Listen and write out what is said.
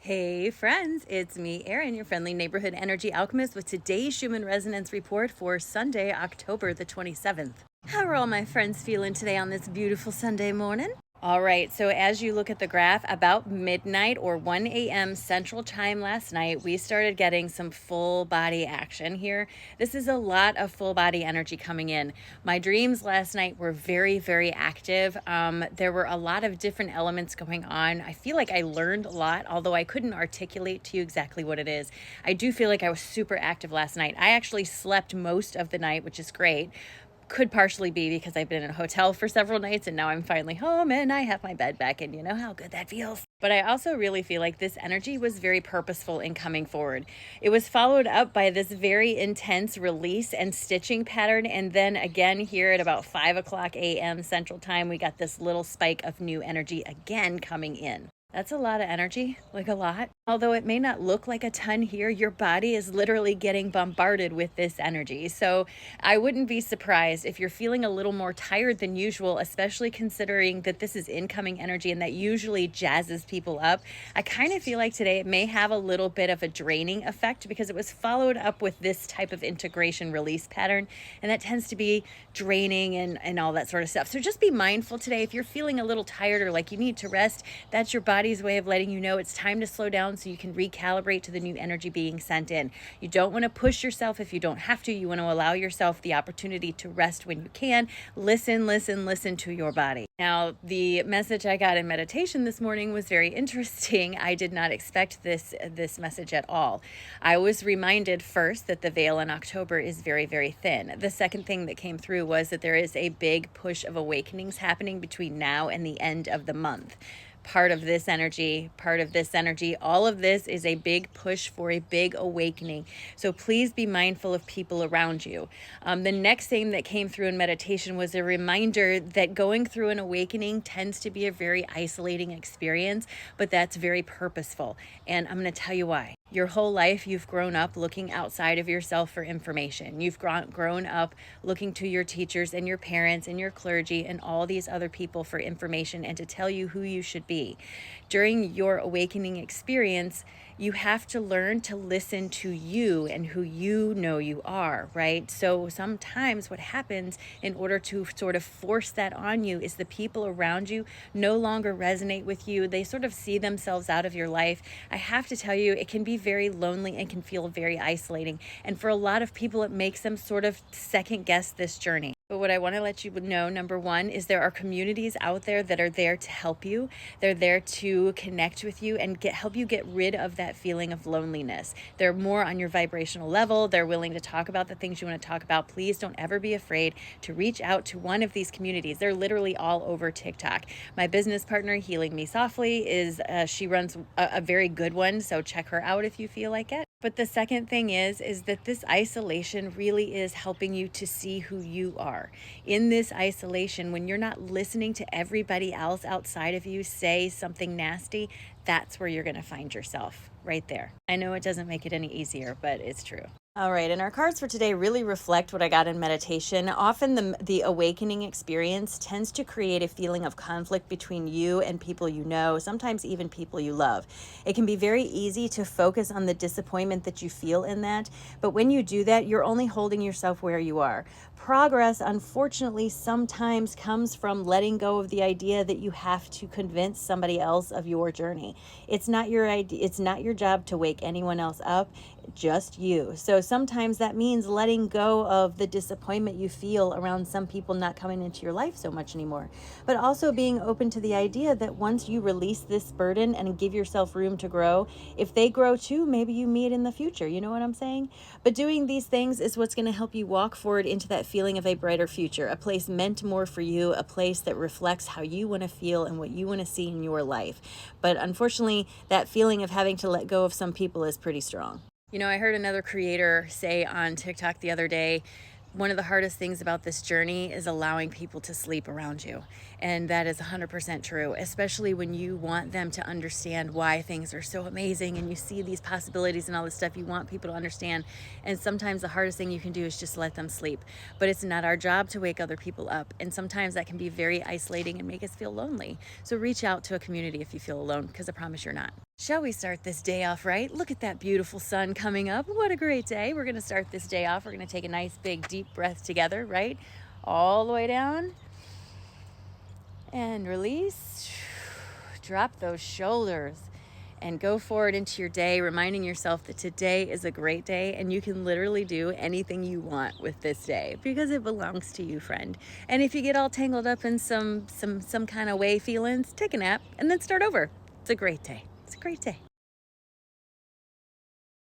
Hey friends, it's me, Erin, your friendly neighborhood energy alchemist with today's Schumann resonance report for Sunday, October the 27th. How are all my friends feeling today on this beautiful Sunday morning? All right, so as you look at the graph, about midnight or 1 a.m. Central Time last night, we started getting some full body action here. This is a lot of full body energy coming in. My dreams last night were very, very active. There were a lot of different elements going on. I feel like I learned a lot, although I couldn't articulate to you exactly what it is. I do feel like I was super active last night. I actually slept most of the night, which is great. Could partially be because I've been in a hotel for several nights and now I'm finally home and I have my bed back, and you know how good that feels. But I also really feel like this energy was very purposeful in coming forward. It was followed up by this very intense release and stitching pattern. And then again, here at about 5 o'clock a.m. Central Time, we got this little spike of new energy again coming in. That's a lot of energy, like a lot. Although it may not look like a ton here, your body is literally getting bombarded with this energy. So I wouldn't be surprised if you're feeling a little more tired than usual, especially considering that this is incoming energy and that usually jazzes people up. I kind of feel like today it may have a little bit of a draining effect because it was followed up with this type of integration release pattern, and that tends to be draining and all that sort of stuff. So just be mindful today. If you're feeling a little tired or like you need to rest, that's your body's way of letting you know it's time to slow down so you can recalibrate to the new energy being sent in. You don't want to push yourself if you don't have to. You want to allow yourself the opportunity to rest when you can. Listen to your body. Now, the message I got in meditation this morning was very interesting. I did not expect this message at all. I was reminded first that the veil in October is very, very thin. The second thing that came through was that there is a big push of awakenings happening between now and the end of the month. Part of this energy, all of this is a big push for a big awakening. So please be mindful of people around you. The next thing that came through in meditation was a reminder that going through an awakening tends to be a very isolating experience, but that's very purposeful. And I'm going to tell you why. Your whole life, you've grown up looking outside of yourself for information. You've grown up looking to your teachers and your parents and your clergy and all these other people for information and to tell you who you should be. During your awakening experience, you have to learn to listen to you and who you know you are, right? So sometimes what happens in order to sort of force that on you is the people around you no longer resonate with you. They sort of see themselves out of your life. I have to tell you, it can be very lonely and can feel very isolating. And for a lot of people, it makes them sort of second guess this journey. But what I want to let you know, number one, is there are communities out there that are there to help you. They're there to connect with you and help you get rid of that feeling of loneliness. They're more on your vibrational level. They're willing to talk about the things you want to talk about. Please don't ever be afraid to reach out to one of these communities. They're literally all over TikTok. My business partner, Healing Me Softly, she runs a very good one, so check her out if you feel like it. But the second thing is that this isolation really is helping you to see who you are. In this isolation, when you're not listening to everybody else outside of you say something nasty, that's where you're going to find yourself, right there. I know it doesn't make it any easier, but it's true. All right, and our cards for today really reflect what I got in meditation. Often the awakening experience tends to create a feeling of conflict between you and people you know, sometimes even people you love. It can be very easy to focus on the disappointment that you feel in that, but when you do that, you're only holding yourself where you are. Progress, unfortunately, sometimes comes from letting go of the idea that you have to convince somebody else of your journey. It's not your idea. It's not your job to wake anyone else up, just you. So sometimes that means letting go of the disappointment you feel around some people not coming into your life so much anymore, but also being open to the idea that once you release this burden and give yourself room to grow, if they grow too, maybe you meet in the future. You know what I'm saying? But doing these things is what's going to help you walk forward into that feeling of a brighter future, a place meant more for you, a place that reflects how you want to feel and what you want to see in your life. But unfortunately, that feeling of having to let go of some people is pretty strong. You know, I heard another creator say on TikTok the other day, one of the hardest things about this journey is allowing people to sleep around you. And that is 100% true, especially when you want them to understand why things are so amazing and you see these possibilities and all this stuff. You want people to understand. And sometimes the hardest thing you can do is just let them sleep. But it's not our job to wake other people up. And sometimes that can be very isolating and make us feel lonely. So reach out to a community if you feel alone, because I promise you're not. Shall we start this day off right? Look at that beautiful sun coming up. What a great day. We're going to start this day off. We're going to take a nice big deep breath together, right? All the way down. And release. Drop those shoulders and go forward into your day, reminding yourself that today is a great day and you can literally do anything you want with this day because it belongs to you, friend. And if you get all tangled up in some kind of way feelings, take a nap and then start over. It's a great day. It's a great day.